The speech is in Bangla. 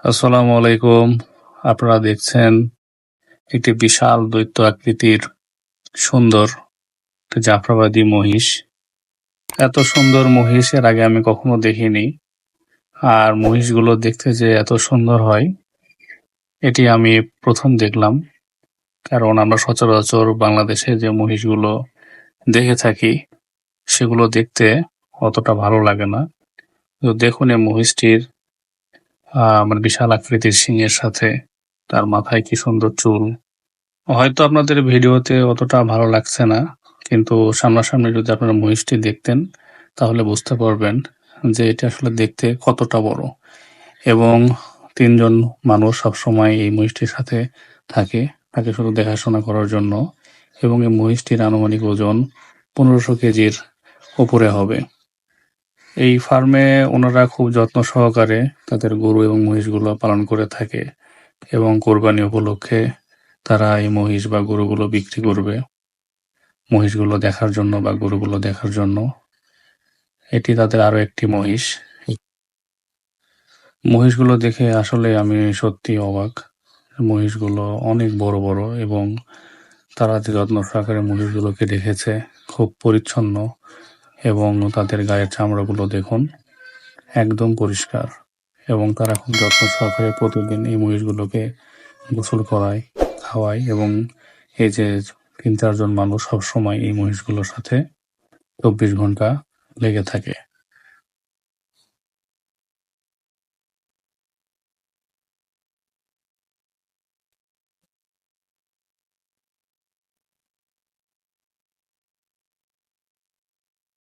আসসালামু আলাইকুম। আপনারা দেখছেন একটি বিশাল দৈত্য আকৃতির সুন্দর জাফরাবাদী মহিষ। এত সুন্দর মহিষ এর আগে আমি কখনো দেখিনি। আর মহিষগুলো দেখতে যে এত সুন্দর হয় এটি আমি প্রথম দেখলাম। কারণ আমরা সচরাচর বাংলাদেশে যে মহিষগুলো দেখে থাকি সেগুলো দেখতে অতটা ভালো লাগে না। তো দেখুন এই মহিষটির মানে বিশাল আকৃতির শিংয়ের সাথে তার মাথায় কি সুন্দর চুল। হয়তো আপনাদের ভিডিওতে অতটা ভালো লাগছে না, কিন্তু সামনাসামনি যদি আপনারা মহিষটি দেখতেন তাহলে বুঝতে পারবেন যে এটা আসলে দেখতে কতটা বড়। এবং ৩ জন মানুষ সবসময় এই মহিষটির সাথে থাকে, তাকে শুধু দেখাশোনা করার জন্য। এবং এই মহিষটির আনুমানিক ওজন ১৫০০ কেজির উপরে হবে। এই ফার্মে ওনারা খুব যত্ন সহকারে তাদের গরু এবং মহিষগুলো পালন করে থাকে এবং কোরবানি উপলক্ষে তারা এই মহিষ বা গরুগুলো বিক্রি করবে মহিষগুলো দেখার জন্য বা গরুগুলো দেখার জন্য। এটি তাদের আরো একটি মহিষ। মহিষগুলো দেখে আসলে আমি সত্যি অবাক। মহিষগুলো অনেক বড় বড় এবং তারা যে যত্ন সহকারে মহিষগুলোকে রেখেছে, খুব পরিচ্ছন্ন। এবং তাদের গায়ের চামড়াগুলো দেখুন, একদম পরিষ্কার। এবং তারা খুব যত্ন সহকারে প্রতিদিন এই মহিষগুলোকে গোসল করায়, খাওয়ায়। এবং এই যে ৩-৪ জন মানুষ সবসময় এই মহিষগুলোর সাথে ২৪ ঘন্টা লেগে থাকে।